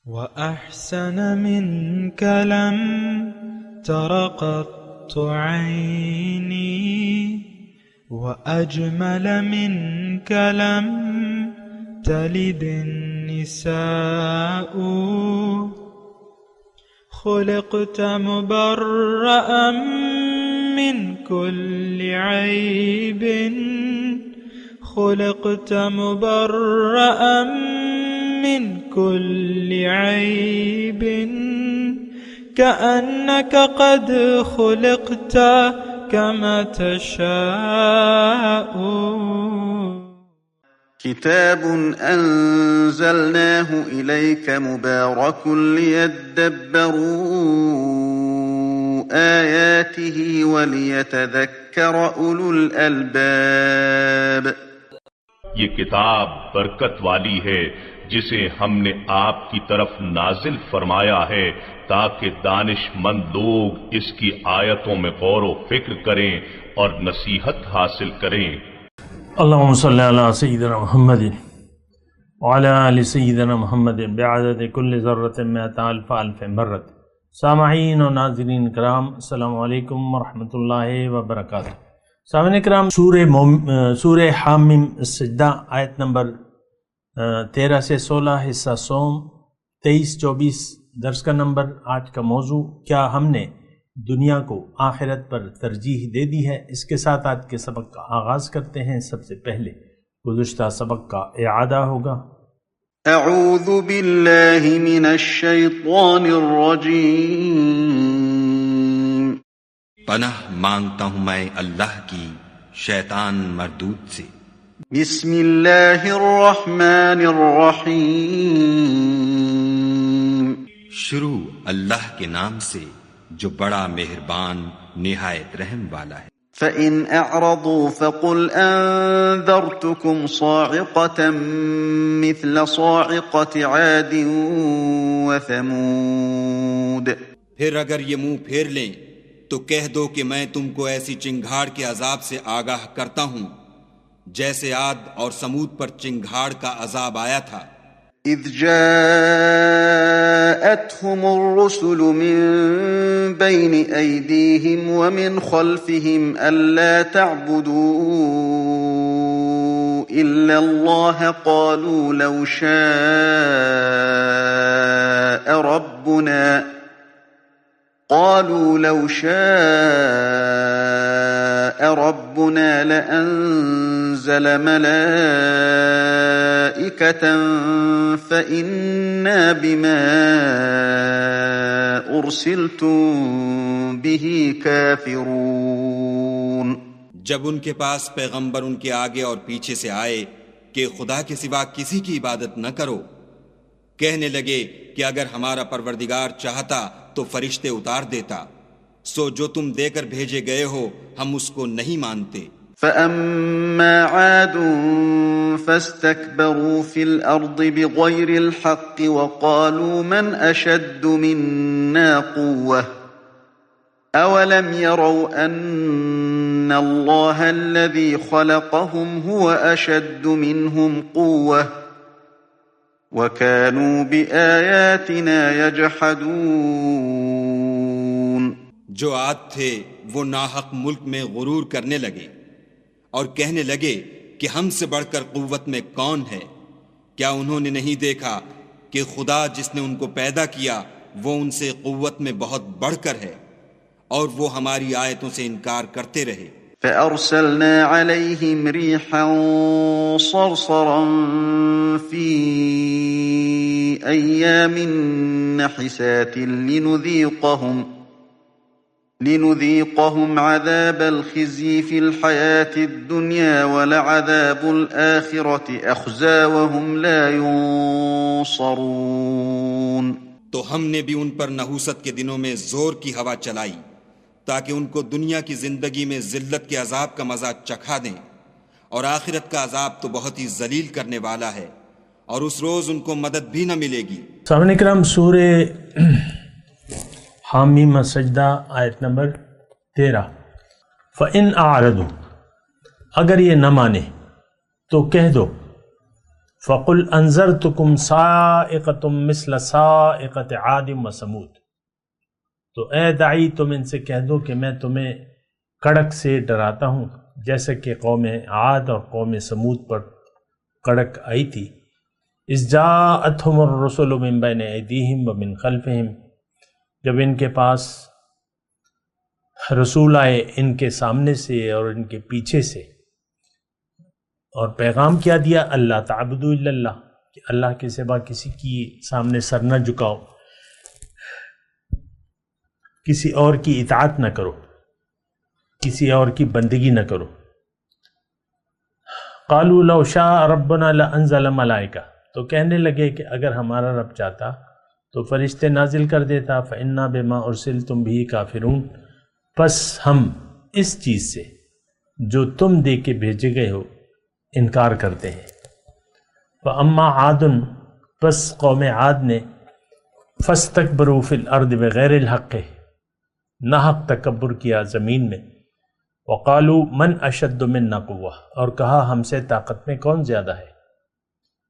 وأحسن منك لم تر قط عيني وأجمل منك لم تلد النساء خلقت مبرأ من كل عيب خلقت مبرأ من كل عيب كأنك قد خلقت كما تشاء. كتاب أنزلناه إليك مبارك ليدبروا آياته وليتذكر أولو الألباب. یہ کتاب برکت والی ہے جسے ہم نے آپ کی طرف نازل فرمایا ہے تاکہ دانش مند لوگ اس کی آیتوں میں غور و فکر کریں اور نصیحت حاصل کریں. اللہم صلی علی سیدنا محمد وعلی آل سیدنا محمد بعدد کل ذرۃ مئۃ الف الف مرۃ. سامعین و ناظرین کرام، السلام علیکم ورحمۃ اللہ وبرکاتہ. سامعین کرام، سورہ حامیم السجدہ آیت نمبر 13 سے 16، حصہ سوم 23-24 درس کا نمبر. آج کا موضوع، کیا ہم نے دنیا کو آخرت پر ترجیح دے دی ہے. اس کے ساتھ آج کے سبق کا آغاز کرتے ہیں. سب سے پہلے گزشتہ سبق کا اعادہ ہوگا. اعوذ باللہ من الشیطان الرجیم. پناہ مانگتا ہوں میں اللہ کی شیطان مردود سے. بسم اللہ الرحمن الرحیم. شروع اللہ کے نام سے جو بڑا مہربان نہایت رحم والا ہے. فَإِنْ أَعْرَضُوا فَقُلْ أَنذَرْتُكُمْ صَاعِقَةً مِثْلَ صَاعِقَةِ عَادٍ وَثَمُودَ. پھر اگر یہ منہ پھیر لیں تو کہہ دو کہ میں تم کو ایسی چنگھاڑ کے عذاب سے آگاہ کرتا ہوں جیسے عاد اور سمود پر چنگھاڑ کا عذاب آیا تھا. اذ جاءتهم الرسل من بين أيديهم ومن خلفهم ألا تعبدوا إلا الله قالوا لو شاء ربنا لأنزل ملائكة فإنا بما أرسلتم به كافرون. جب ان کے پاس پیغمبر ان کے آگے اور پیچھے سے آئے کہ خدا کے سوا کسی کی عبادت نہ کرو، کہنے لگے کہ اگر ہمارا پروردگار چاہتا تو فرشتے اتار دیتا، سو جو تم دے کر بھیجے گئے ہو ہم اس کو نہیں مانتے. فَأَمَّا عَادٌ فَاسْتَكْبَرُوا فِي الْأَرْضِ بِغَيْرِ الْحَقِّ وَقَالُوا مَنْ أَشَدُّ مِنَّا قُوَّةً أَوَلَمْ يَرَوْا أَنَّ اللَّهَ الَّذِي خَلَقَهُمْ هُوَ أَشَدُّ مِنْهُمْ قُوَّةً وَكَانُوا بِآيَاتِنَا يَجْحَدُونَ. جو عاد تھے وہ ناحق ملک میں غرور کرنے لگے اور کہنے لگے کہ ہم سے بڑھ کر قوت میں کون ہے. کیا انہوں نے نہیں دیکھا کہ خدا جس نے ان کو پیدا کیا وہ ان سے قوت میں بہت بڑھ کر ہے، اور وہ ہماری آیتوں سے انکار کرتے رہے. فَأَرْسَلْنَا عَلَيْهِمْ رِيحًا صَرْصَرًا فِي أَيَّامٍ نَحِسَاتٍ لنذيقهم عذاب الخزي في الحياة الدنيا ولعذاب الآخرة أخزى وهم لا ينصرون. تو ہم نے بھی ان پر نحوست کے دنوں میں زور کی ہوا چلائی تاکہ ان کو دنیا کی زندگی میں ذلت کے عذاب کا مزہ چکھا دیں، اور آخرت کا عذاب تو بہت ہی ذلیل کرنے والا ہے، اور اس روز ان کو مدد بھی نہ ملے گی. سامعین کرام، سورہ حامیم سجدہ آیت نمبر 13. فَإِنْ أَعْرَضُوا، اگر یہ نہ مانے تو کہہ دو، فَقُلْ أَنذَرْتُكُمْ صَاعِقَةٌ مِثْلَ صَاعِقَةِ عَادٍ وَثَمُودَ، تو اے داعی تم ان سے کہہ دو کہ میں تمہیں کڑک سے ڈراتا ہوں جیسے کہ قوم عاد اور قوم سمود پر کڑک آئی تھی۔ اذ جاءتهم الرسل من بین ایدیہم ومن خلفہم، جب ان کے پاس رسول آئے ان کے سامنے سے اور ان کے پیچھے سے، اور پیغام کیا دیا، اللہ تعبدوا الا اللہ، کہ اللہ کے سوا کسی کی سامنے سر نہ جھکاؤ، کسی اور کی اطاعت نہ کرو، کسی اور کی بندگی نہ کرو۔ قالوا لو شاء ربنا لانزل ملائکہ، تو کہنے لگے کہ اگر ہمارا رب چاہتا تو فرشتے نازل کر دیتا، فإنا بما ارسلتم به کافرون، پس ہم اس چیز سے جو تم دے کے بھیجے گئے ہو انکار کرتے ہیں۔ فاما عاد، پس قوم عاد نے فاستکبروا فی الارض بغیر الحق، ناحق تکبر کیا زمین میں، وقالوا من اشد منا قوہ، اور کہا ہم سے طاقت میں کون زیادہ ہے۔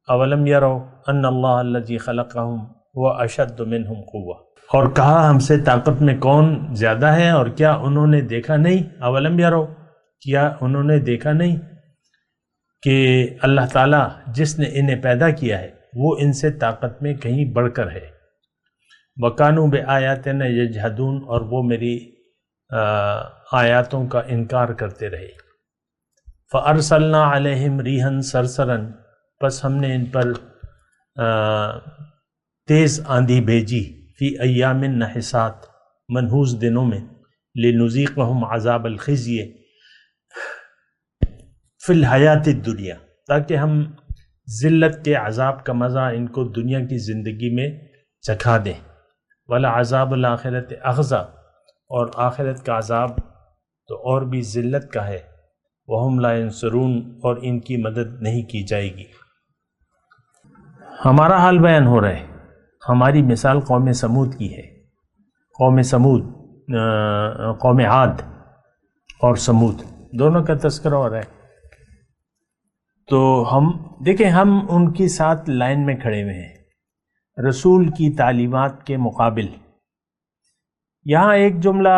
اولم یروا ان اللہ الذی خلقہم هو اشد منہم قوہ، اور کہا ہم سے طاقت میں کون زیادہ ہے، اور کیا انہوں نے دیکھا نہیں، اولم یروا، کیا انہوں نے دیکھا نہیں کہ اللہ تعالیٰ جس نے انہیں پیدا کیا ہے وہ ان سے طاقت میں کہیں بڑھ کر ہے۔ وَكَانُوا بِآيَاتِنَا يَجْحَدُونَ، اور وہ میری آیاتوں کا انکار کرتے رہے۔ فَأَرْسَلْنَا عَلَيْهِمْ رِيحًا صَرْصَرًا، پس ہم نے ان پر تیز آندھی بھیجی، فی ایام نحسات، منحوس دنوں میں، لِنُذِيقَهُمْ عَذَابَ الْخِزْيِ فی الحیات الدنیا، تاکہ ہم ذلت کے عذاب کا مزہ ان کو دنیا کی زندگی میں چکھا دیں۔ وَلَعَذَابُ الْآخِرَةِ أَخْزَىٰ، اور آخرت کا عذاب تو اور بھی ذلت کا ہے، وَهُمْ لَا يَنصُرُونَ، اور ان کی مدد نہیں کی جائے گی۔ ہمارا حال بیان ہو رہا ہے، ہماری مثال قوم سمود کی ہے، قوم سمود، قوم عاد اور سمود دونوں کا تذکرہ ہو رہا ہے۔ تو ہم دیکھیں، ہم ان کی ساتھ لائن میں کھڑے ہوئے ہیں رسول کی تعلیمات کے مقابل۔ یہاں ایک جملہ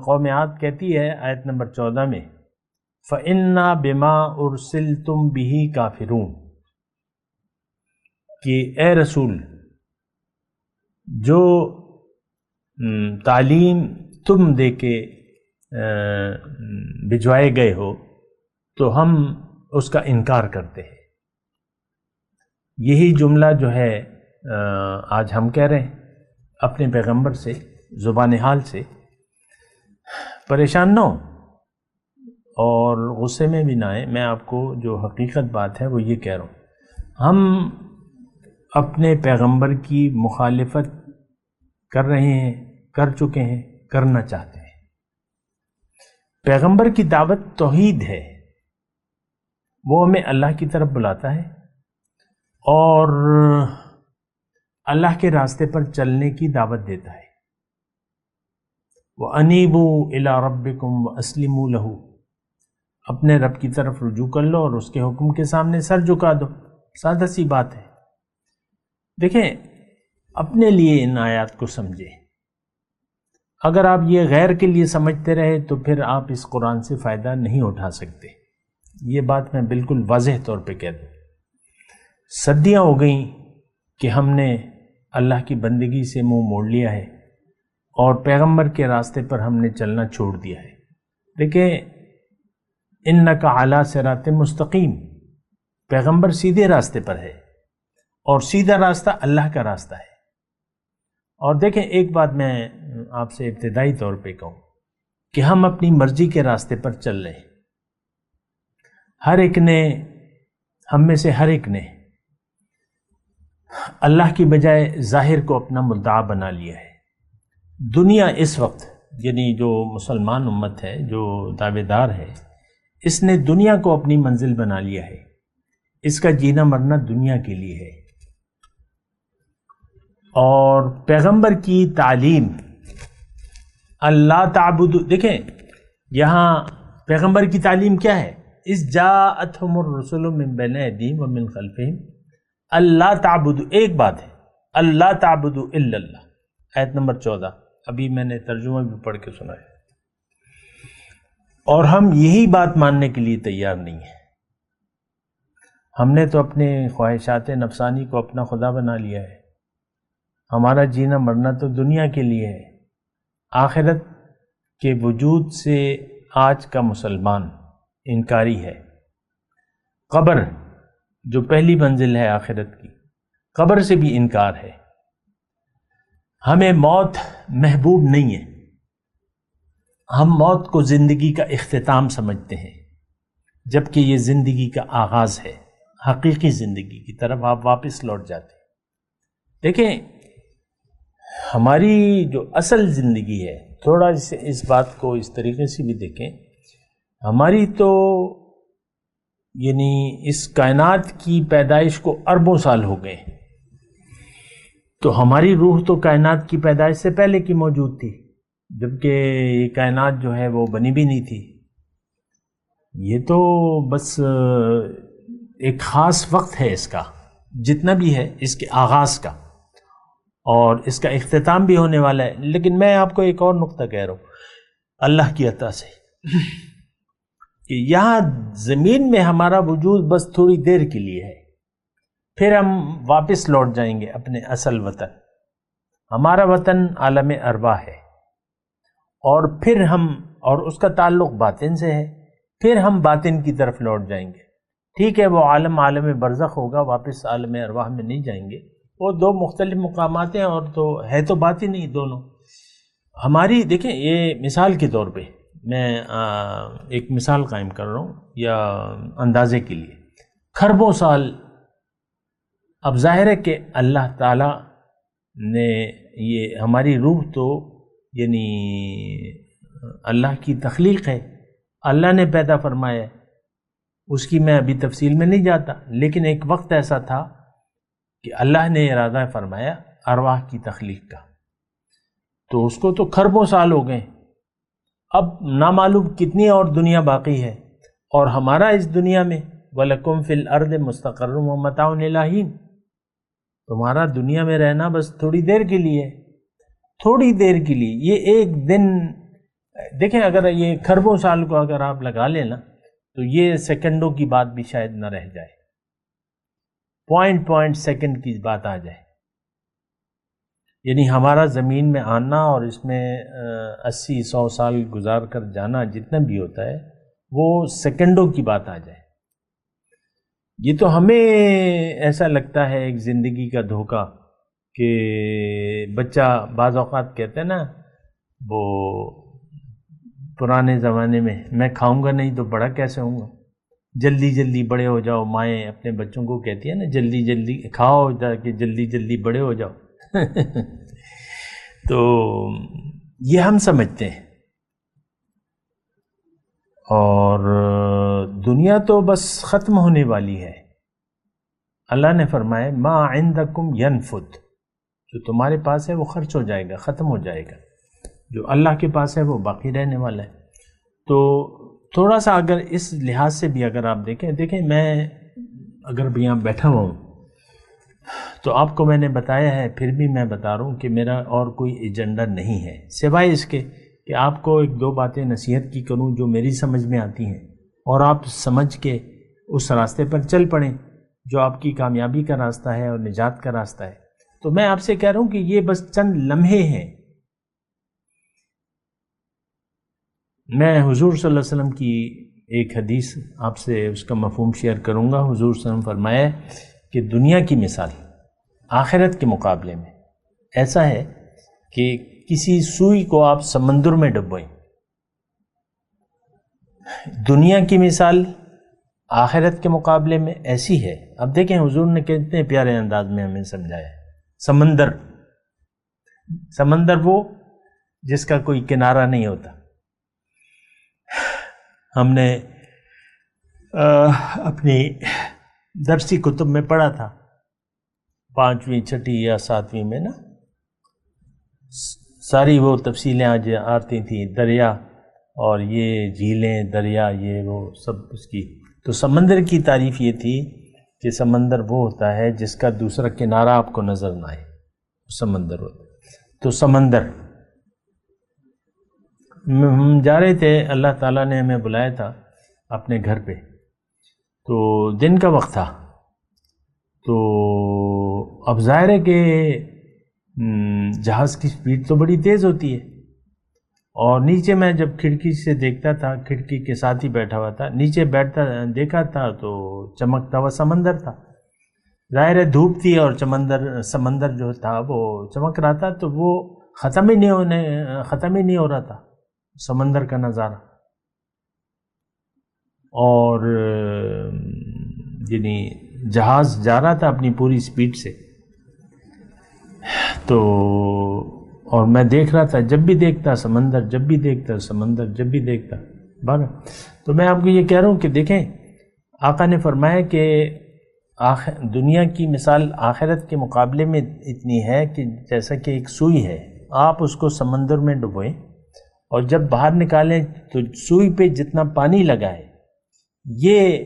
قوم عاد کہتی ہے آیت نمبر 14 میں، فَإِنَّا بِمَا أُرْسِلْتُمْ بِهِ كَافِرُونَ، کہ اے رسول جو تعلیم تم دے کے بھجوائے گئے ہو تو ہم اس کا انکار کرتے ہیں۔ یہی جملہ جو ہے آج ہم کہہ رہے ہیں اپنے پیغمبر سے، زبان حال سے۔ پریشان نہ ہو اور غصے میں بھی نہ آئے، میں آپ کو جو حقیقت بات ہے وہ یہ کہہ رہا ہوں، ہم اپنے پیغمبر کی مخالفت کر رہے ہیں، کر چکے ہیں، کرنا چاہتے ہیں۔ پیغمبر کی دعوت توحید ہے، وہ ہمیں اللہ کی طرف بلاتا ہے اور اللہ کے راستے پر چلنے کی دعوت دیتا ہے۔ وَأَنِيبُوا إِلَىٰ رَبِّكُمْ وَأَسْلِمُوا لَهُ، اپنے رب کی طرف رجوع کر لو اور اس کے حکم کے سامنے سر جھکا دو، سادہ سی بات ہے۔ دیکھیں، اپنے لیے ان آیات کو سمجھیں، اگر آپ یہ غیر کے لیے سمجھتے رہے تو پھر آپ اس قرآن سے فائدہ نہیں اٹھا سکتے، یہ بات میں بالکل واضح طور پہ کہہ دوں۔ صدیاں ہو گئیں کہ ہم نے اللہ کی بندگی سے منہ موڑ لیا ہے اور پیغمبر کے راستے پر ہم نے چلنا چھوڑ دیا ہے۔ دیکھیں، انک علی صراط مستقیم، پیغمبر سیدھے راستے پر ہے اور سیدھا راستہ اللہ کا راستہ ہے۔ اور دیکھیں، ایک بات میں آپ سے ابتدائی طور پہ کہوں کہ ہم اپنی مرضی کے راستے پر چل رہے ہیں۔ ہر ایک نے، ہم میں سے ہر ایک نے اللہ کی بجائے ظاہر کو اپنا مدعا بنا لیا ہے۔ دنیا اس وقت، یعنی جو مسلمان امت ہے، جو دعوے دار ہے، اس نے دنیا کو اپنی منزل بنا لیا ہے، اس کا جینا مرنا دنیا کے لیے ہے۔ اور پیغمبر کی تعلیم اللہ تعبد، دیکھیں یہاں پیغمبر کی تعلیم کیا ہے؟ اذ جاءتہم الرسل من بین ایدیہم ومن خلفہم اللہ تعبدوا، ایک بات ہے اللہ تعبدوا الا اللہ، آیت نمبر 14، ابھی میں نے ترجمہ بھی پڑھ کے سنا ہے، اور ہم یہی بات ماننے کے لیے تیار نہیں ہیں۔ ہم نے تو اپنے خواہشات نفسانی کو اپنا خدا بنا لیا ہے، ہمارا جینا مرنا تو دنیا کے لیے ہے، آخرت کے وجود سے آج کا مسلمان انکاری ہے۔ قبر جو پہلی منزل ہے آخرت کی، قبر سے بھی انکار ہے۔ ہمیں موت محبوب نہیں ہے، ہم موت کو زندگی کا اختتام سمجھتے ہیں، جبکہ یہ زندگی کا آغاز ہے، حقیقی زندگی کی طرف آپ واپس لوٹ جاتے ہیں۔ دیکھیں ہماری جو اصل زندگی ہے، تھوڑا اس بات کو اس طریقے سے بھی دیکھیں، ہماری تو یعنی اس کائنات کی پیدائش کو اربوں سال ہو گئے، تو ہماری روح تو کائنات کی پیدائش سے پہلے کی موجود تھی، جبکہ یہ کائنات جو ہے وہ بنی بھی نہیں تھی۔ یہ تو بس ایک خاص وقت ہے اس کا، جتنا بھی ہے اس کے آغاز کا، اور اس کا اختتام بھی ہونے والا ہے۔ لیکن میں آپ کو ایک اور نقطہ کہہ رہا ہوں اللہ کی عطا سے، کہ یہاں زمین میں ہمارا وجود بس تھوڑی دیر کے لیے ہے، پھر ہم واپس لوٹ جائیں گے اپنے اصل وطن۔ ہمارا وطن عالم ارواح ہے، اور پھر اور اس کا تعلق باطن سے ہے، پھر ہم باطن کی طرف لوٹ جائیں گے۔ ٹھیک ہے وہ عالم برزخ ہوگا، واپس عالم ارواح میں نہیں جائیں گے، وہ دو مختلف مقامات ہیں، اور تو ہے تو بات ہی نہیں دونوں۔ ہماری دیکھیں یہ مثال کے طور پہ میں ایک مثال قائم کر رہا ہوں یا اندازے کے لیے، کھربوں سال، اب ظاہر ہے کہ اللہ تعالیٰ نے یہ ہماری روح تو یعنی اللہ کی تخلیق ہے، اللہ نے پیدا فرمایا ہے، اس کی میں ابھی تفصیل میں نہیں جاتا، لیکن ایک وقت ایسا تھا کہ اللہ نے ارادہ فرمایا ارواح کی تخلیق کا، تو اس کو تو کھربوں سال ہو گئے، اب نامعلوم کتنی اور دنیا باقی ہے، اور ہمارا اس دنیا میں وَلَكُمْ فِي الْأَرْضِ مُسْتَقَرٌّ وَمَتَاعٌ إِلَىٰ حِينٍ، تمہارا دنیا میں رہنا بس تھوڑی دیر کے لیے، تھوڑی دیر کے لیے، یہ ایک دن دیکھیں، اگر یہ کھربوں سال کو اگر آپ لگا لیں نا، تو یہ سیکنڈوں کی بات بھی شاید نہ رہ جائے، پوائنٹ سیکنڈ کی بات آ جائے۔ یعنی ہمارا زمین میں آنا اور اس میں 80-100 سال گزار کر جانا جتنا بھی ہوتا ہے، وہ سیکنڈوں کی بات آ جائے۔ یہ تو ہمیں ایسا لگتا ہے ایک زندگی کا دھوکہ، کہ بچہ بعض اوقات کہتے ہیں نا، وہ پرانے زمانے میں کھاؤں گا نہیں تو بڑا کیسے ہوں گا، جلدی جلدی بڑے ہو جاؤ، مائیں اپنے بچوں کو کہتی ہیں نا جلدی جلدی کھاؤ تاکہ جلدی جلدی بڑے ہو جاؤ۔ تو یہ ہم سمجھتے ہیں، اور دنیا تو بس ختم ہونے والی ہے۔ اللہ نے فرمایا ما عندکم ینفد، جو تمہارے پاس ہے وہ خرچ ہو جائے گا، ختم ہو جائے گا، جو اللہ کے پاس ہے وہ باقی رہنے والا ہے۔ تو تھوڑا سا اگر اس لحاظ سے بھی اگر آپ دیکھیں میں اگر یہاں بیٹھا ہوا ہوں تو آپ کو میں نے بتایا ہے، پھر بھی میں بتا رہا ہوں کہ میرا اور کوئی ایجنڈا نہیں ہے سوائے اس کے کہ آپ کو ایک دو باتیں نصیحت کی کروں جو میری سمجھ میں آتی ہیں، اور آپ سمجھ کے اس راستے پر چل پڑیں جو آپ کی کامیابی کا راستہ ہے اور نجات کا راستہ ہے۔ تو میں آپ سے کہہ رہا ہوں کہ یہ بس چند لمحے ہیں۔ میں حضور صلی اللہ علیہ وسلم کی ایک حدیث آپ سے اس کا مفہوم شیئر کروں گا۔ حضور صلی اللہ علیہ وسلم فرمایا کہ دنیا کی مثال آخرت کے مقابلے میں ایسا ہے کہ کسی سوئی کو آپ سمندر میں ڈبوئیں، دنیا کی مثال آخرت کے مقابلے میں ایسی ہے۔ اب دیکھیں حضور نے کتنے پیارے انداز میں ہمیں سمجھایا ہے۔ سمندر وہ جس کا کوئی کنارہ نہیں ہوتا۔ ہم نے اپنی درسی کتب میں پڑھا تھا 5ویں 6ٹھی یا 7ویں میں نا، ساری وہ تفصیلیں آج آتی تھیں، دریا اور یہ جھیلیں، دریا، یہ وہ سب اس کی. تو سمندر کی تعریف یہ تھی کہ سمندر وہ ہوتا ہے جس کا دوسرا کنارہ آپ کو نظر نہ آئے، سمندر ہوتا ہے. تو سمندر ہم جا رہے تھے، اللہ تعالیٰ نے ہمیں بلایا تھا اپنے گھر پہ، تو دن کا وقت تھا. تو اب ظاہر ہے کہ جہاز کی سپیڈ تو بڑی تیز ہوتی ہے، اور نیچے میں جب کھڑکی سے دیکھتا تھا، کھڑکی کے ساتھ ہی بیٹھا ہوا تھا، نیچے بیٹھتا دیکھا تھا تو چمکتا ہوا سمندر تھا. ظاہر ہے دھوپ تھی اور سمندر جو تھا وہ چمک رہا تھا، تو وہ ختم ہی نہیں ہو رہا تھا سمندر کا نظارہ. اور یعنی جہاز جا رہا تھا اپنی پوری سپیڈ سے، تو اور میں دیکھ رہا تھا، جب بھی دیکھتا سمندر، جب بھی دیکھتا سمندر، جب بھی دیکھتا بارہ. تو میں آپ کو یہ کہہ رہا ہوں کہ دیکھیں، آقا نے فرمایا کہ دنیا کی مثال آخرت کے مقابلے میں اتنی ہے کہ جیسا کہ ایک سوئی ہے، آپ اس کو سمندر میں ڈبوئیں اور جب باہر نکالیں تو سوئی پہ جتنا پانی لگا ہے، یہ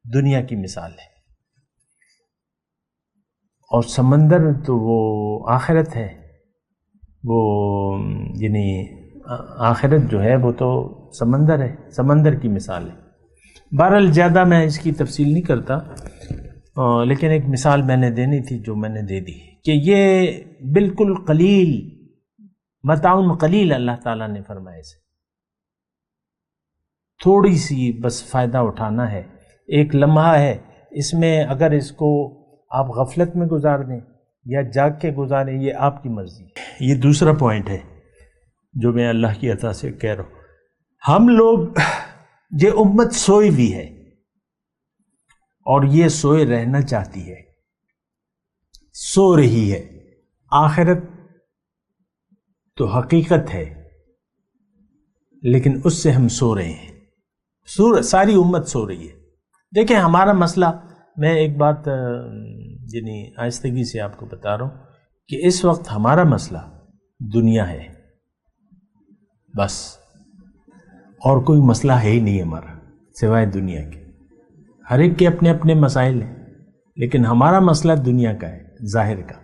دنیا کی مثال ہے. اور سمندر تو وہ آخرت ہے، وہ یعنی آخرت جو ہے وہ تو سمندر ہے، سمندر کی مثال ہے. بہرحال زیادہ میں اس کی تفصیل نہیں کرتا، لیکن ایک مثال میں نے دینی تھی جو میں نے دے دی کہ یہ بالکل قلیل، متاع قلیل اللہ تعالیٰ نے فرمایا سے تھوڑی سی بس فائدہ اٹھانا ہے. ایک لمحہ ہے، اس میں اگر اس کو آپ غفلت میں گزار دیں یا جاگ کے گزاریں، یہ آپ کی مرضی. یہ دوسرا پوائنٹ ہے جو میں اللہ کی عطا سے کہہ رہا ہوں. ہم لوگ، یہ امت سوئی بھی ہے اور یہ سوئے رہنا چاہتی ہے، سو رہی ہے. آخرت تو حقیقت ہے، لیکن اس سے ہم سو رہے ہیں. ساری امت سو رہی ہے. دیکھیں ہمارا مسئلہ، میں ایک بات یعنی آہستگی سے آپ کو بتا رہا ہوں کہ اس وقت ہمارا مسئلہ دنیا ہے بس، اور کوئی مسئلہ ہے ہی نہیں ہمارا سوائے دنیا کے. ہر ایک کے اپنے اپنے مسائل ہیں، لیکن ہمارا مسئلہ دنیا کا ہے، ظاہر کا.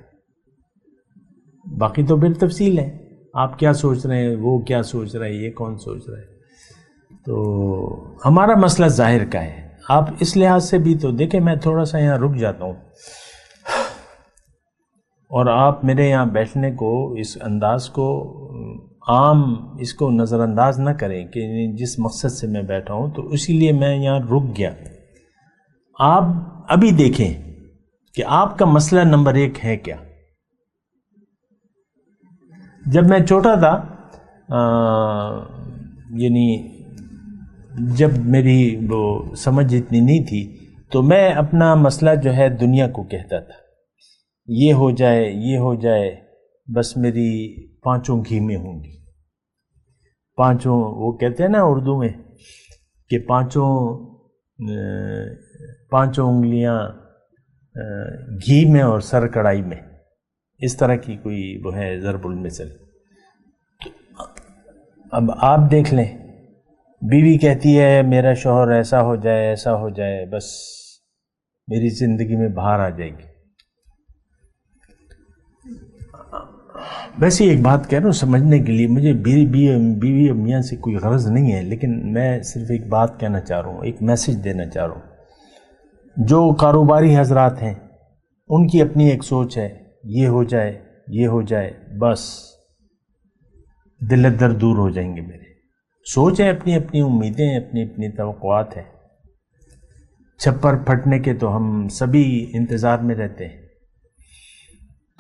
باقی تو پھر تفصیل ہے، آپ کیا سوچ رہے ہیں، وہ کیا سوچ رہا ہے، یہ کون سوچ رہا ہے. تو ہمارا مسئلہ ظاہر کا ہے. آپ اس لحاظ سے بھی تو دیکھیں، میں تھوڑا سا یہاں رک جاتا ہوں اور آپ میرے یہاں بیٹھنے کو، اس انداز کو عام اس کو نظر انداز نہ کریں کہ جس مقصد سے میں بیٹھا ہوں، تو اسی لیے میں یہاں رک گیا. آپ ابھی دیکھیں کہ آپ کا مسئلہ نمبر 1 ہے کیا. جب میں چھوٹا تھا، یعنی جب میری وہ سمجھ اتنی نہیں تھی، تو میں اپنا مسئلہ جو ہے دنیا کو کہتا تھا، یہ ہو جائے، یہ ہو جائے، بس میری 5 گھی میں ہوں گی. 5 وہ کہتے ہیں نا اردو میں کہ 5 انگلیاں گھی میں اور سر کڑھائی میں، اس طرح کی کوئی وہ ہے ضرب المثل. اب آپ دیکھ لیں، بیوی کہتی ہے میرا شوہر ایسا ہو جائے، ایسا ہو جائے، بس میری زندگی میں باہر آ جائے گی. ویسے ایک بات کہہ رہا ہوں سمجھنے کے لیے، مجھے بیوی اور میاں سے کوئی غرض نہیں ہے، لیکن میں صرف ایک بات کہنا چاہ رہا ہوں، ایک میسج دینا چاہ رہا ہوں. جو کاروباری حضرات ہیں ان کی اپنی ایک سوچ ہے، یہ ہو جائے، یہ ہو جائے، بس دل درد دور ہو جائیں گے. میرے سوچ ہے، اپنی اپنی امیدیں ہیں، اپنی اپنی توقعات ہیں. چھپر پھٹنے کے تو ہم سبھی انتظار میں رہتے ہیں.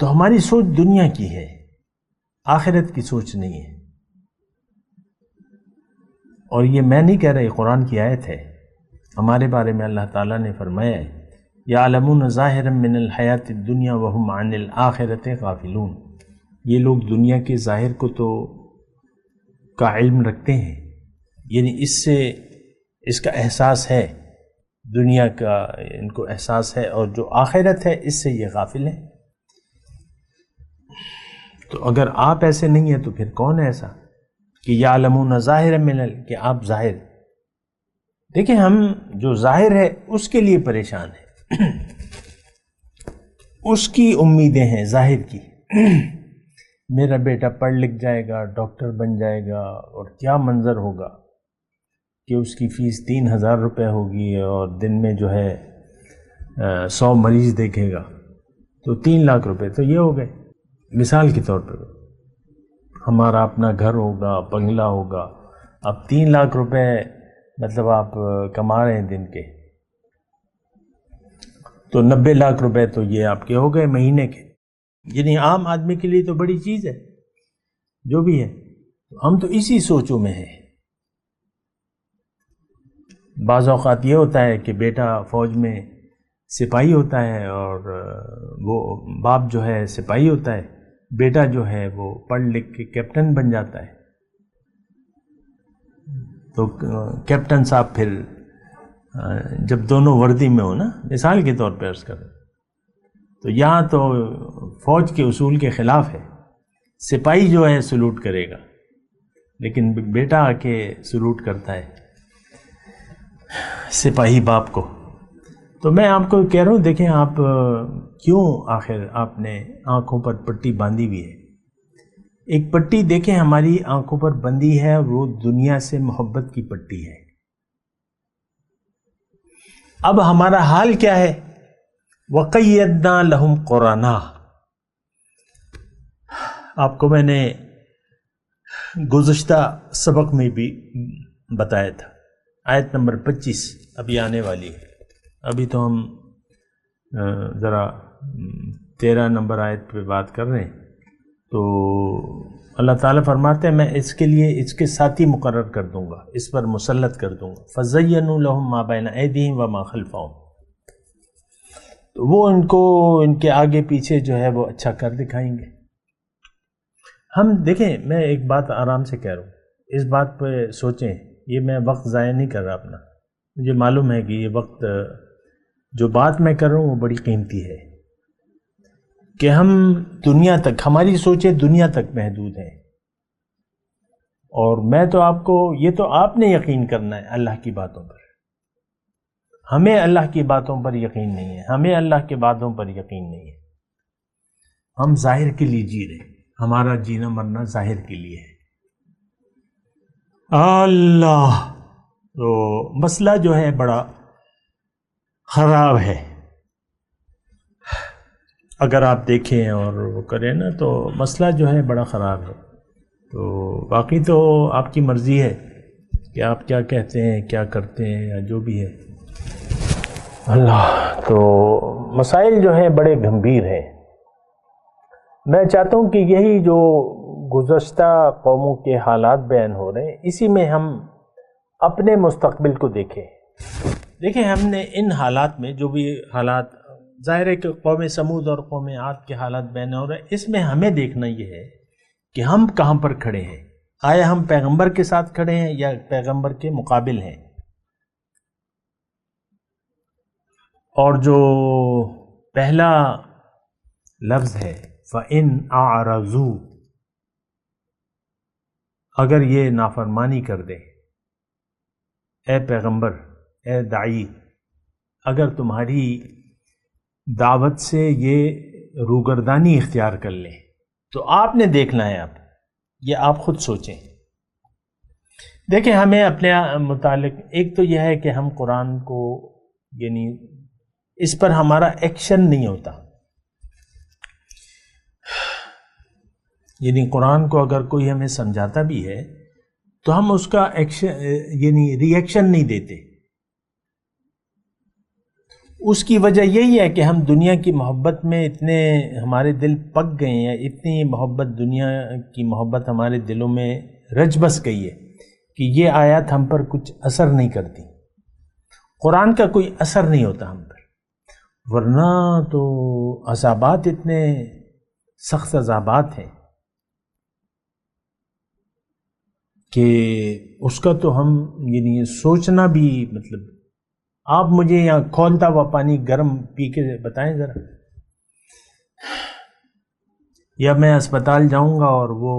تو ہماری سوچ دنیا کی ہے، آخرت کی سوچ نہیں ہے. اور یہ میں نہیں کہہ رہا، یہ قرآن کی آیت ہے. ہمارے بارے میں اللہ تعالیٰ نے فرمایا ہے، یعلمون ظاہرا من الحیات الدنیا وہم عن الآخرۃ غافلون. یہ لوگ دنیا کے ظاہر کو تو کا علم رکھتے ہیں، یعنی اس سے اس کا احساس ہے، دنیا کا ان کو احساس ہے، اور جو آخرت ہے اس سے یہ غافل ہیں. تو اگر آپ ایسے نہیں ہیں تو پھر کون ہے ایسا؟ کہ یعلمون ظاہرا کہ آپ ظاہر، دیکھیں ہم جو ظاہر ہے اس کے لیے پریشان ہیں، اس کی امیدیں ہیں ظاہر کی، میرا بیٹا پڑھ لکھ جائے گا، ڈاکٹر بن جائے گا، اور کیا منظر ہوگا کہ اس کی فیس 3000 روپے ہوگی اور دن میں جو ہے 100 مریض دیکھے گا، تو 3 لاکھ روپے تو یہ ہو گئے مثال کے طور پر۔ ہمارا اپنا گھر ہوگا، بنگلہ ہوگا، اب 3 لاکھ روپے مطلب آپ کما رہے ہیں دن کے، تو 90 لاکھ روپے تو یہ آپ کے ہو گئے مہینے کے، یعنی عام آدمی کے لیے تو بڑی چیز ہے جو بھی ہے۔ ہم تو اسی سوچوں میں ہیں۔ بعض اوقات یہ ہوتا ہے کہ بیٹا فوج میں سپاہی ہوتا ہے اور وہ باپ جو ہے سپاہی ہوتا ہے، بیٹا جو ہے وہ پڑھ لکھ کے کیپٹن بن جاتا ہے، تو کیپٹن صاحب پھر جب دونوں وردی میں ہو نا، مثال کے طور پہ عرض کریں، تو یہاں تو فوج کے اصول کے خلاف ہے، سپاہی جو ہے سلوٹ کرے گا، لیکن بیٹا آ کے سلوٹ کرتا ہے سپاہی باپ کو۔ تو میں آپ کو کہہ رہا ہوں، دیکھیں آپ کیوں آخر آپ نے آنکھوں پر پٹی باندھی ہوئی ہے؟ ایک پٹی دیکھیں ہماری آنکھوں پر بندھی ہے، وہ دنیا سے محبت کی پٹی ہے۔ اب ہمارا حال کیا ہے؟ وَقَيَّدْنَا لَهُمْ قُرَانَا، آپ کو میں نے گزشتہ سبق میں بھی بتایا تھا، آیت نمبر 25 ابھی آنے والی ہے۔ ابھی تو ہم ذرا 13 نمبر آیت پہ بات کر رہے ہیں، تو اللہ تعالیٰ فرماتے ہیں میں اس کے لیے اس کے ساتھی مقرر کر دوں گا، اس پر مسلط کر دوں گا، فَزَيَّنُوا لَهُم مَا بَيْنَ أَيْدِيهِمْ وَمَا خَلْفَهُمْ، تو وہ ان کو ان کے آگے پیچھے جو ہے وہ اچھا کر دکھائیں گے۔ ہم دیکھیں، میں ایک بات آرام سے کہہ رہا ہوں، اس بات پہ سوچیں، یہ میں وقت ضائع نہیں کر رہا اپنا، مجھے معلوم ہے کہ یہ وقت جو بات میں کر رہا ہوں وہ بڑی قیمتی ہے، کہ ہم دنیا تک، ہماری سوچیں دنیا تک محدود ہیں، اور میں تو آپ کو، یہ تو آپ نے یقین کرنا ہے اللہ کی باتوں پر، ہمیں اللہ کی باتوں پر یقین نہیں ہے، ہمیں اللہ کی باتوں پر یقین نہیں ہے، ہم ظاہر کے لیے جی رہے ہیں، ہمارا جینا مرنا ظاہر کے لیے ہے۔ اللہ، تو مسئلہ جو ہے بڑا خراب ہے، اگر آپ دیکھیں اور وہ کریں نا تو مسئلہ جو ہے بڑا خراب ہے۔ تو باقی تو آپ کی مرضی ہے کہ آپ کیا کہتے ہیں، کیا کرتے ہیں، یا جو بھی ہے۔ اللہ، تو مسائل جو ہیں بڑے گمبھیر ہیں۔ میں چاہتا ہوں کہ یہی جو گزشتہ قوموں کے حالات بیان ہو رہے ہیں، اسی میں ہم اپنے مستقبل کو دیکھیں۔ دیکھیں ہم نے ان حالات میں جو بھی حالات، ظاہر ہے کہ قوم سمود اور قوم عاد کے حالات بیان ہو رہے ہیں، اس میں ہمیں دیکھنا یہ ہے کہ ہم کہاں پر کھڑے ہیں، آیا ہم پیغمبر کے ساتھ کھڑے ہیں یا پیغمبر کے مقابل ہیں۔ اور جو پہلا لفظ ہے فَإِنْ أَعْرَضُوا، اگر یہ نافرمانی کر دے، اے پیغمبر، اے داعی، اگر تمہاری دعوت سے یہ روگردانی اختیار کر لیں، تو آپ نے دیکھنا ہے، اب یہ آپ خود سوچیں۔ دیکھیں ہمیں اپنے متعلق ایک تو یہ ہے کہ ہم قرآن کو، یعنی اس پر ہمارا ایکشن نہیں ہوتا، یعنی قرآن کو اگر کوئی ہمیں سمجھاتا بھی ہے تو ہم اس کا ایکشن، یعنی ری ایکشن نہیں دیتے۔ اس کی وجہ یہی ہے کہ ہم دنیا کی محبت میں اتنے ہمارے دل پک گئے ہیں، اتنی محبت، دنیا کی محبت ہمارے دلوں میں رچ بس گئی ہے کہ یہ آیات ہم پر کچھ اثر نہیں کرتی، قرآن کا کوئی اثر نہیں ہوتا ہم پر، ورنہ تو عذابات اتنے سخت عذابات ہیں کہ اس کا تو ہم یعنی سوچنا بھی، مطلب آپ مجھے یہاں کھولتا ہوا پانی گرم پی کے بتائیں ذرا، یا میں اسپتال جاؤں گا اور وہ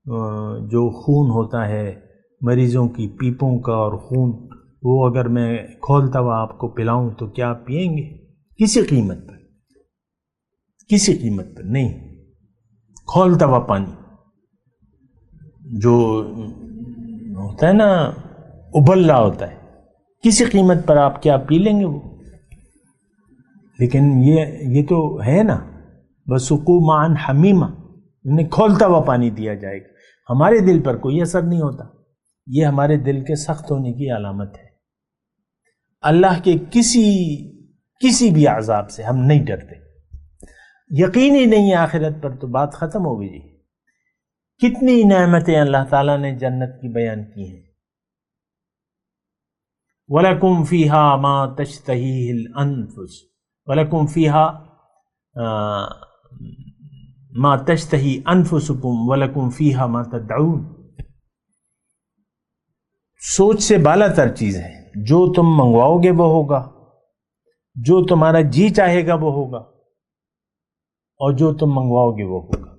جو خون ہوتا ہے مریضوں کی پیپوں کا اور خون، وہ اگر میں کھولتا ہوا آپ کو پلاؤں تو کیا آپ پئیں گے؟ کسی قیمت پر، کسی قیمت پر نہیں۔ کھولتا ہوا پانی جو ہوتا ہے نا، ابل رہا ہوتا ہے، کسی قیمت پر آپ کیا پی لیں گے وہ؟ لیکن یہ تو ہے نا، وَسُقُوا مَعًا حَمِيمًا، انہیں کھولتا ہوا پانی دیا جائے گا۔ ہمارے دل پر کوئی اثر نہیں ہوتا، یہ ہمارے دل کے سخت ہونے کی علامت ہے۔ اللہ کے کسی بھی عذاب سے ہم نہیں ڈرتے، یقین ہی نہیں ہے آخرت پر تو بات ختم ہو گئی جی۔ کتنی نعمتیں اللہ تعالیٰ نے جنت کی بیان کی ہیں۔ وَلَكُمْ فِيهَا مَا تَشْتَهِيهِ الْأَنفُسُ وَلَكُمْ فِيهَا مَا تَشْتَهِي أَنفُسُكُمْ وَلَكُمْ فِيهَا مَا تَدْعُونَ۔ سوچ سے بالا تر چیز ہے، جو تم منگواؤ گے وہ ہوگا، جو تمہارا جی چاہے گا وہ ہوگا، اور جو تم منگواؤ گے وہ ہوگا۔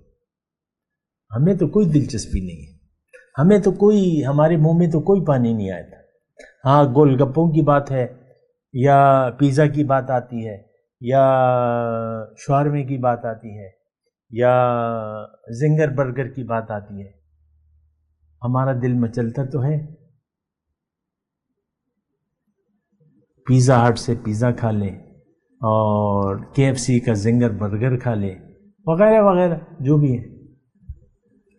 ہمیں تو کوئی دلچسپی نہیں ہے، ہمیں تو ہمارے منہ میں تو کوئی پانی نہیں آیا تھا۔ ہاں، گول گپوں کی بات ہے، یا پیزا کی بات آتی ہے، یا شاورمے کی بات آتی ہے، یا زنگر برگر کی بات آتی ہے، ہمارا دل مچلتا تو ہے۔ پیزا ہٹ سے پیزا کھا لیں، اور KFC کا زنگر برگر کھا لیں، وغیرہ وغیرہ جو بھی ہے۔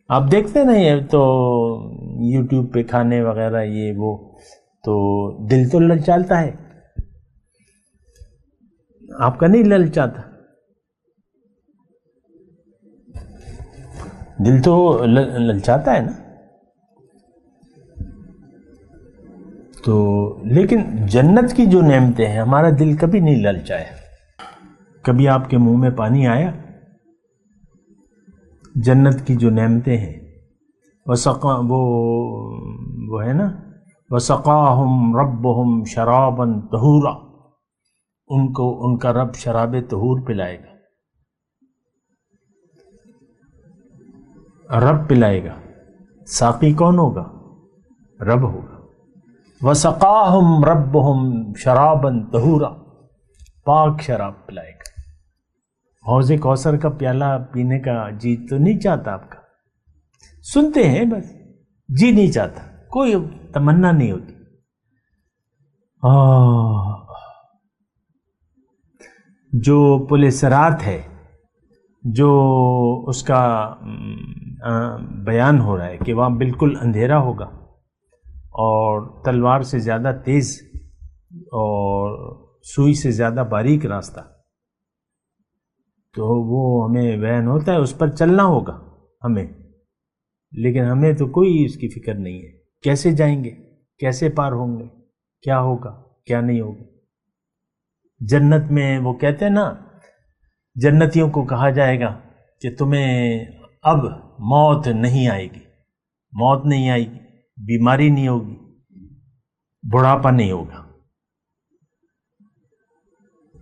آپ دیکھتے نہیں تو یوٹیوب پہ کھانے وغیرہ یہ وہ، تو دل تو للچاتا ہے، آپ کا نہیں للچاتا؟ دل تو للچاتا ہے نا۔ تو لیکن جنت کی جو نعمتیں ہیں ہمارا دل کبھی نہیں للچایا۔ کبھی آپ کے منہ میں پانی آیا؟ جنت کی جو نعمتیں ہیں، وہ ہے نا، وَسَقَاهُمْ رَبُّهُمْ شَرَابًا طَهُورًا، ان کا رب شراب طہور پلائے گا، رب پلائے گا۔ ساقی کون ہوگا؟ رب ہوگا۔ وَسَقَاهُمْ رَبُّهُمْ شَرَابًا طَهُورًا، پاک شراب پلائے گا۔ حوض کوثر کا پیالہ پینے کا جی تو نہیں چاہتا آپ کا؟ سنتے ہیں بس، جی نہیں چاہتا، کوئی تمنا نہیں ہوتی۔ جو پل صراط ہے، جو اس کا بیان ہو رہا ہے کہ وہاں بالکل اندھیرا ہوگا اور تلوار سے زیادہ تیز اور سوئی سے زیادہ باریک راستہ، تو وہ ہمیں بیان ہوتا ہے، اس پر چلنا ہوگا ہمیں، لیکن ہمیں تو کوئی اس کی فکر نہیں ہے، کیسے جائیں گے، کیسے پار ہوں گے، کیا ہوگا کیا نہیں ہوگا۔ جنت میں وہ کہتے ہیں نا، جنتیوں کو کہا جائے گا کہ تمہیں اب موت نہیں آئے گی، موت نہیں آئے گی، بیماری نہیں ہوگی، بڑھاپا نہیں ہوگا،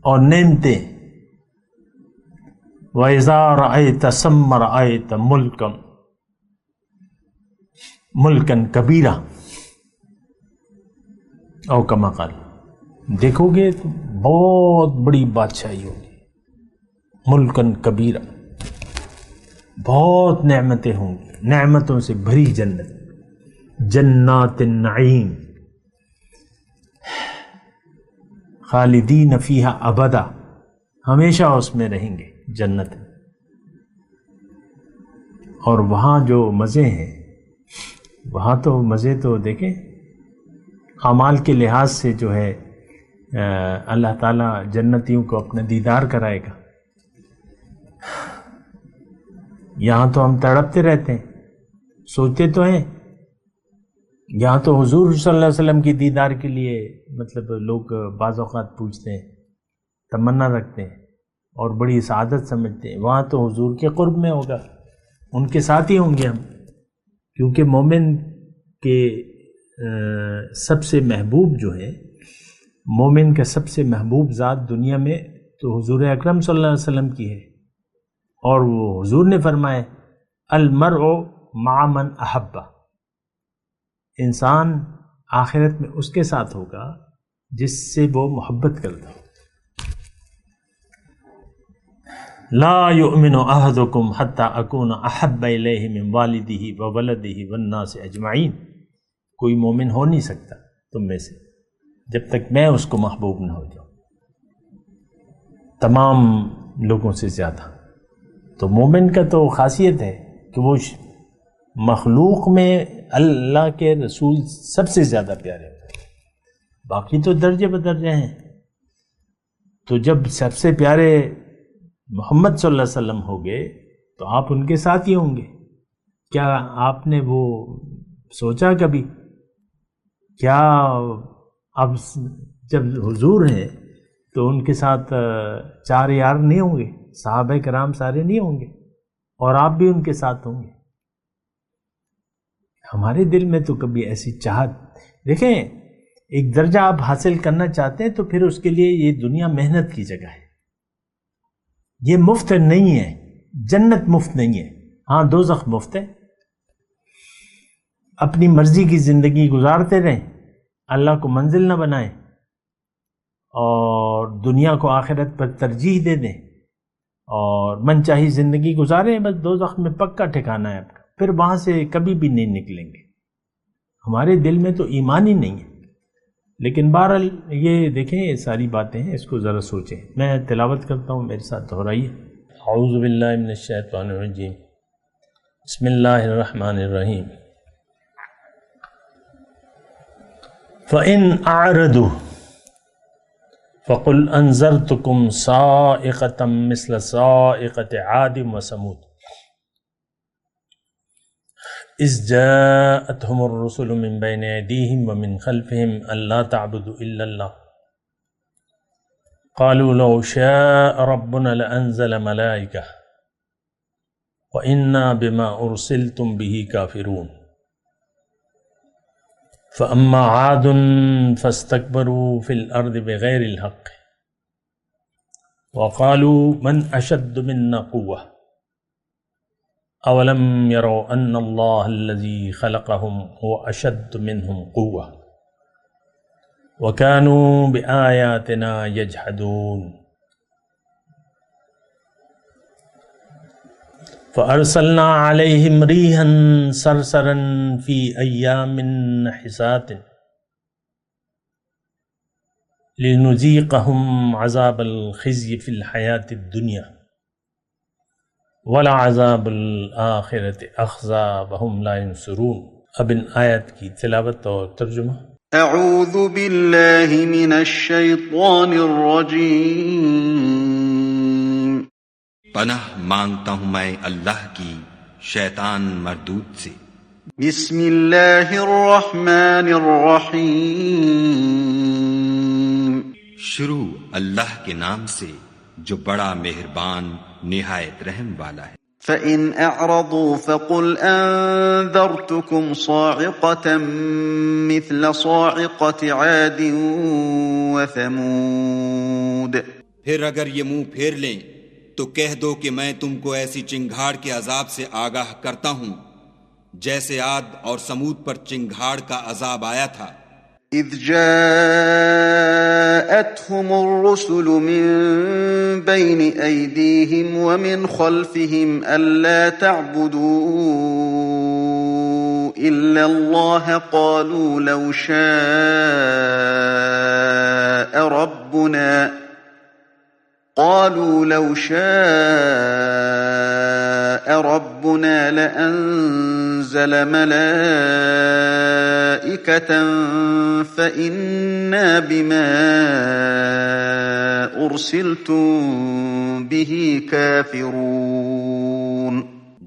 اور نعمتیں۔ وَإِذَا رَأَيْتَ ثَمَّ رَأَيْتَ مُلْكًا كَبِيرًا، او کما قال، دیکھو گے تو بہت بڑی بادشاہی ہوگی، ملکن کبیرہ، بہت نعمتیں ہوں گی، نعمتوں سے بھری جنت، جنات النعیم، خالدین فیہا ابدا، ہمیشہ اس میں رہیں گے جنت۔ اور وہاں جو مزے ہیں، وہاں تو مزے تو دیکھیں، اعمال کے لحاظ سے جو ہے اللہ تعالیٰ جنتیوں کو اپنا دیدار کرائے گا۔ یہاں تو ہم تڑپتے رہتے ہیں، سوچتے تو ہیں، یہاں تو حضور صلی اللہ علیہ وسلم کی دیدار کے لیے مطلب لوگ بعض اوقات پوچھتے ہیں، تمنا رکھتے ہیں اور بڑی سعادت سمجھتے ہیں۔ وہاں تو حضور کے قرب میں ہوگا، ان کے ساتھ ہی ہوں گے ہم، کیونکہ مومن کے سب سے محبوب جو ہے، مومن کا سب سے محبوب ذات دنیا میں تو حضور اکرم صلی اللہ علیہ وسلم کی ہے، اور وہ حضور نے فرمایا المرء مع من احبہ، انسان آخرت میں اس کے ساتھ ہوگا جس سے وہ محبت کرتا ہو۔ لا یؤمن احدکم حتی اکون احب الیہ من والدہ وولدہ والناس اجمعین، کوئی مومن ہو نہیں سکتا تم میں سے جب تک میں اس کو محبوب نہ ہو جاؤں تمام لوگوں سے زیادہ۔ تو مومن کا تو خاصیت ہے کہ وہ مخلوق میں اللہ کے رسول سب سے زیادہ پیارے ہوتے ہیں، باقی تو درجے بدرجے ہیں۔ تو جب سب سے پیارے محمد صلی اللہ علیہ وسلم ہو گئے تو آپ ان کے ساتھ ہی ہوں گے۔ کیا آپ نے وہ سوچا کبھی؟ کیا اب جب حضور ہیں تو ان کے ساتھ چار یار نہیں ہوں گے؟ صحابہ کرام سارے نہیں ہوں گے اور آپ بھی ان کے ساتھ ہوں گے؟ ہمارے دل میں تو کبھی ایسی چاہت، دیکھیں ایک درجہ آپ حاصل کرنا چاہتے ہیں تو پھر اس کے لیے یہ دنیا محنت کی جگہ ہے، یہ مفت نہیں ہے، جنت مفت نہیں ہے، ہاں دوزخ مفت ہے۔ اپنی مرضی کی زندگی گزارتے رہیں، اللہ کو منزل نہ بنائیں اور دنیا کو آخرت پر ترجیح دے دیں اور من چاہی زندگی گزاریں، بس دوزخ میں پکا ٹھکانہ ہے آپ کا، پھر وہاں سے کبھی بھی نہیں نکلیں گے۔ ہمارے دل میں تو ایمان ہی نہیں ہے۔ لیکن بہرحال یہ دیکھیں یہ ساری باتیں ہیں، اس کو ذرا سوچیں۔ میں تلاوت کرتا ہوں، میرے ساتھ دہرائیے۔ اعوذ باللہ من الشیطان الرجیم، بسم اللہ الرحمن الرحیم۔ فَإِنْ أَعْرَضُوا فَقُلْ أَنذَرْتُكُمْ صَاعِقَةً مِثْلَ صَاعِقَةِ عَادٍ وَثَمُودَ إِذْ جَاءَتْهُمُ الرُّسُلُ مِنْ بَيْنِ أَيْدِيهِمْ وَمِنْ خَلْفِهِمْ أَلَّا تَعْبُدُوا إِلَّا اللَّهَ قَالُوا لَوْ شَاءَ رَبُّنَا لَأَنزَلَ مَلَائِكَةً وَإِنَّا بِمَا أُرْسِلْتُمْ بِهِ كَافِرُونَ فَأَمَّا عَادٌ فَاسْتَكْبَرُوا فِي الْأَرْضِ بِغَيْرِ الْحَقِّ وَقَالُوا مَنْ أَشَدُّ مِنَّا قُوَّةً أَوَلَمْ يَرَوْا أَنَّ اللَّهَ الَّذِي خَلَقَهُمْ هُوَ أَشَدُّ مِنْهُمْ قُوَّةً وَكَانُوا بِآيَاتِنَا يَجْحَدُونَ فَأَرْسَلْنَا عَلَيْهِمْ رِيحًا صَرْصَرًا فِي أَيَّامٍ نَحِسَاتٍ لِنُذِيقَهُمْ عَذَابَ الْخِزْيِ فِي الْحَيَاةِ الدُّنْيَا وَلَعَذَابُ الْآخِرَةِ أَخْزَىٰ وَهُمْ لَا يَنصُرُونَ۔ اب ان آیت کی تلاوت اور ترجمہ۔ اعوذ باللہ من الشیطان الرجیم۔ پناہ مانگتا ہوں میں اللہ کی شیطان مردود سے۔ بسم اللہ الرحمن الرحیم۔ شروع اللہ کے نام سے جو بڑا مہربان نہایت رحم والا ہے۔ فَإِنْ أَعْرَضُوا فَقُلْ أَنذَرْتُكُمْ صَاعِقَةً مِثْلَ صَاعِقَةِ عَادٍ وَثَمُودَ۔ پھر اگر یہ منہ پھیر لیں تو کہہ دو کہ میں تم کو ایسی چنگھاڑ کے عذاب سے آگاہ کرتا ہوں جیسے عاد اور سمود پر چنگھاڑ کا عذاب آیا تھا۔ اذ جاءتهم الرسل من بين أيديهم ومن خلفهم ألا تعبدوا إلا الله قالوا لو شاء ربنا لأنزل ملائكة فإنا بما أرسلتم به كافرون۔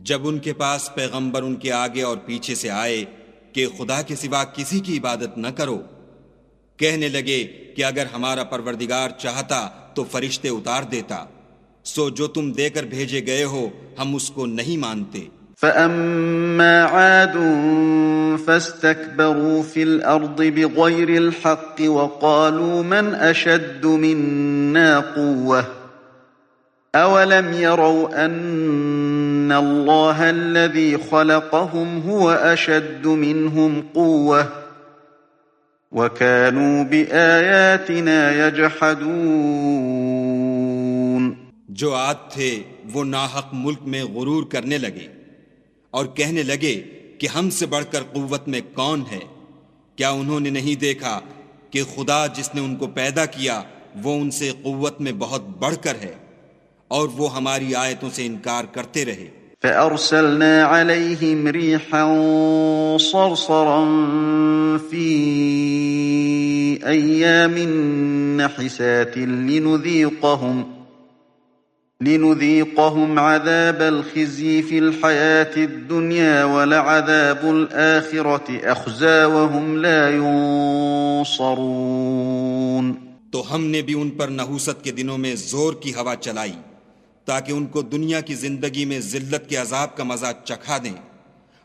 جب ان کے پاس پیغمبر ان کے آگے اور پیچھے سے آئے کہ خدا کے سوا کسی کی عبادت نہ کرو، کہنے لگے کہ اگر ہمارا پروردگار چاہتا تو فرشتے اتار دیتا، سو جو تم دے کر بھیجے گئے ہو ہم اس کو نہیں مانتے۔ فَأَمَّا عَادٌ فَاسْتَكْبَرُوا فِي الْأَرْضِ بِغَيْرِ الْحَقِّ وَقَالُوا مَنْ أَشَدُّ مِنَّا قُوَّةً أَوَلَمْ يَرَوْا أَنَّ إن الله الذي خلقهم هو أشد منهم قوة وكانوا بآياتنا يجحدون۔ جو عاد تھے وہ ناحق ملک میں غرور کرنے لگے اور کہنے لگے کہ ہم سے بڑھ کر قوت میں کون ہے؟ کیا انہوں نے نہیں دیکھا کہ خدا جس نے ان کو پیدا کیا وہ ان سے قوت میں بہت بڑھ کر ہے، اور وہ ہماری آیتوں سے انکار کرتے رہے۔ فأرسلنا عليهم ريحا صرصرا في أيام نحسات لنذيقهم عذاب الخزي في الحياة الدنيا ولعذاب الآخرة أخزى وهم لا ينصرون۔ تو ہم نے بھی ان پر نحوست کے دنوں میں زور کی ہوا چلائی تاکہ ان کو دنیا کی زندگی میں ذلت کے عذاب کا مزہ چکھا دیں،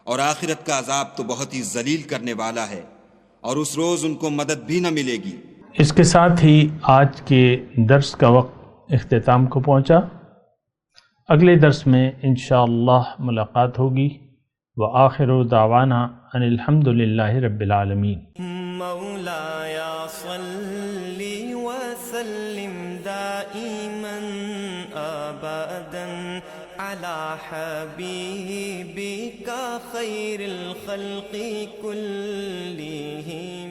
اور آخرت کا عذاب تو بہت ہی ذلیل کرنے والا ہے، اور اس روز ان کو مدد بھی نہ ملے گی۔ اس کے ساتھ ہی آج کے درس کا وقت اختتام کو پہنچا۔ اگلے درس میں انشاءاللہ ملاقات ہوگی۔ وآخر دعوانا ان الحمد للہ رب العالمین۔ مولاي صل وسلم دائما ابدا على حبيبك خير الخلق كلهم۔